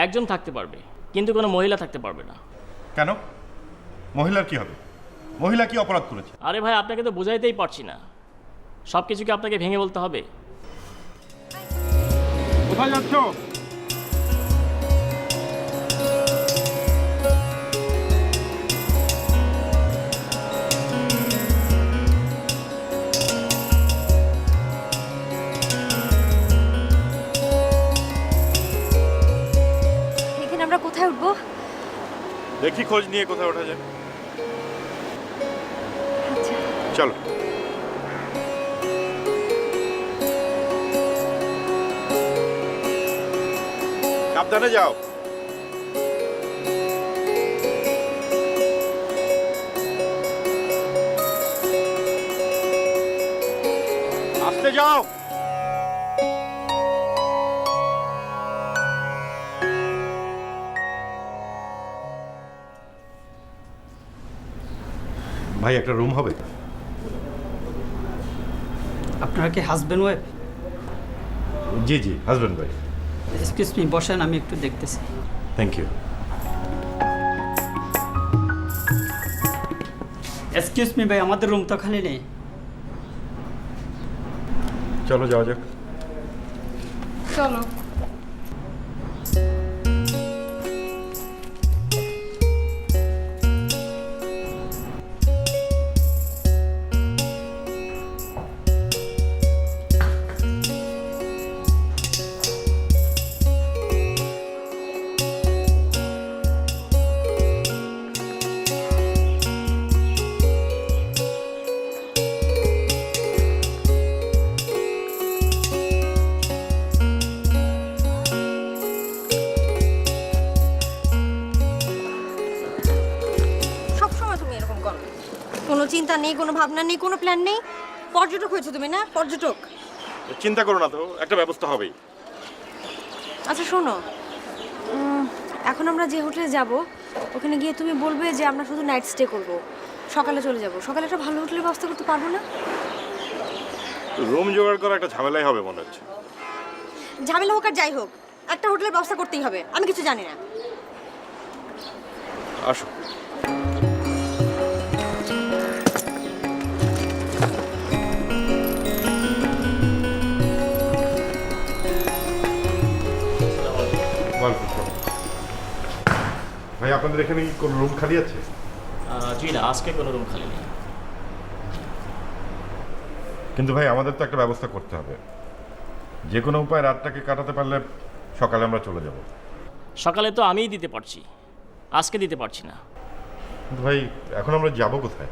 একজন থাকতে পারবে, কিন্তু কোনো মহিলা থাকতে পারবে না। কেন? মহিলার কি হবে? মহিলা কি অপরাধ করেছে? আরে ভাই, আপনাকে তো বোঝাইতেই পারছি না, সব কিছু কি আপনাকে ভেঙে বলতে হবে? কোথায় যাচ্ছ? এখানে আমরা কোথায় উঠবো? দেখি খোঁজ নিয়ে কোথায় ওঠা যায়। আচ্ছা, চলো। সাবধানে যাও। আস্তে যাও। ভাই, একটা রুম হবে? আপনারা কি হাজব্যান্ড ওয়াইফ? জি জি, হাজব্যান্ড ভাই। এক্সকিউজ মি, বসেন, আমি একটু দেখতেছি। Thank you. এক্সকিউজ মি ভাই, আমাদের রুম তো খালি নেই। চলো যাওয়া যাক। চলো। সবসময় তুমি এরকম করো, কোনো চিন্তা নেই, কোনো ভাবনা নেই, কোনো প্ল্যান নেই। পর্যটক হয়েছো তুমি, না? পর্যটক। চিন্তা করো না তো, একটা ব্যবস্থা হবেই। আচ্ছা শোনো, এখন আমরা যে হোটেলে যাব ওখানে গিয়ে তুমি বলবে যে আমরা শুধু নাইট স্টে করব, সকালে চলে যাব। সকালে একটা ভালো হোটেলের ব্যবস্থা করতে পারবো না? রুম জোগাড় করা একটা ঝামেলাই হবে মনে হচ্ছে। ঝামেলা হোক আর যাই হোক, একটা হোটেলের ব্যবস্থা করতেই হবে। আমি কিছু জানি না। আসো। ভাই, আপনাদের এখানে কি কোনো রুম খালি আছে? জি না, আজকে কোনো রুম খালি নেই। কিন্তু ভাই, আমাদের তো একটা ব্যবস্থা করতে হবে। যে কোনো উপায় রাতটাকে কাটাতে পারলে সকালে আমরা চলে যাব। সকালে তো আমিই দিতে পারছি, আজকে দিতে পারছি না। কিন্তু ভাই, এখন আমরা যাব কোথায়?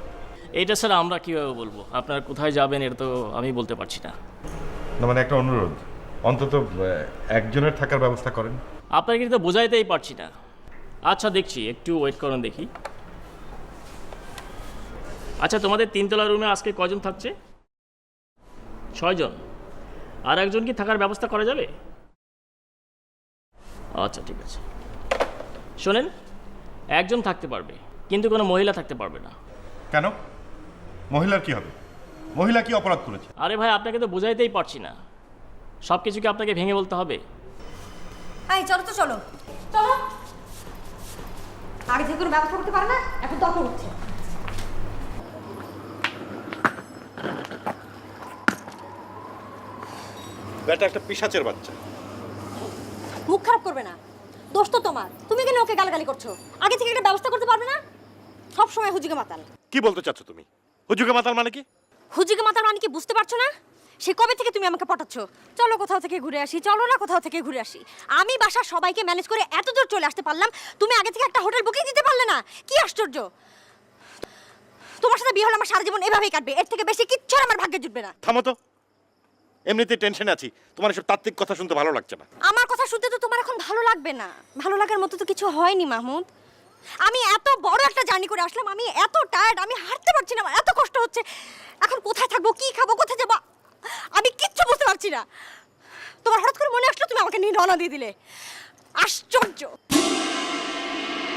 এইটা স্যার আমরা কীভাবে বলবো? আপনারা কোথায় যাবেন এটা তো আমি বলতে পারছি না। না মানে একটা অনুরোধ, অন্তত একজনের থাকার ব্যবস্থা করেন। আপনাকে তো বোঝাইতেই পারছি না। আচ্ছা দেখছি, একটু ওয়েট করুন দেখি। আচ্ছা, তোমাদের তিনতলা রুমে আজকে কজন থাকছে? 6 জন। আর একজন কি থাকার ব্যবস্থা করা যাবে? আচ্ছা ঠিক আছে। শোনেন, একজন থাকতে পারবে, কিন্তু কোনো মহিলা থাকতে পারবে না। কেন? মহিলার কি হবে? মহিলা কি অপরাধ করেছে? আরে ভাই, আপনাকে তো বোঝাইতেই পারছি না, সব কিছু কি আপনাকে ভেঙে বলতে হবে? এই চলো তো, চলো চলো। আগে থেকে কোনো ব্যবস্থা করতে পারে না, এখন তখন উঠছে। এটা একটা পিশাচের বাচ্চা। মুখ খারাপ করবে না, দোষ তো তোমার। তুমি কেন ওকে গালাগালি করছো? আগে থেকে একটা ব্যবস্থা করতে পারবে না? সব সময় হুজুগে মাতাল। কি বলতে চাচ্ছ তুমি? হুজুগে মাতাল মানে কি? হুজুগে মাতাল মানে কি বুঝতে পারছো না? সে কবে থেকে তুমি আমাকে পটাচ্ছ, চলো কোথাও থেকে ঘুরে আসি, চলো না কোথাও থেকে ঘুরে আসি। আমি বাসার সবাইকে ম্যানেজ করে এত দূর চলে আসতে পারলাম, তুমি আগে থেকে একটা হোটেল বুকিং দিতে পারলে না? কি আশ্চর্য! তোমার সাথে বিয়ে হলে আমার সারা জীবন এভাবেই কাটবে, এর থেকে বেশি কিচ্ছু আর আমার ভাগ্যে জুটবে না। থামো তো, এমনিতেই টেনশনে আছি। তোমার এসব তাত্ত্বিক কথা শুনতে ভালো লাগছে না। আমার কথা শুনতে তো তোমার এখন ভালো লাগবে না। ভালো লাগার মতো তো কিছু হয়নি মাহমুদ। আমি এত বড় একটা জার্নি করে আসলাম, আমি এত টায়ার্ড, আমি হাঁটতে পারছি না, আমার এত কষ্ট হচ্ছে। এখন কোথায় থাকবো, কি খাবো, কোথায় যাবো, আমি কিচ্ছু বুঝতে পারছি না। তোমার হঠাৎ করে মনে আসলো, তুমি আমাকে নিয়ে রওনা দিয়ে দিলে। আশ্চর্য!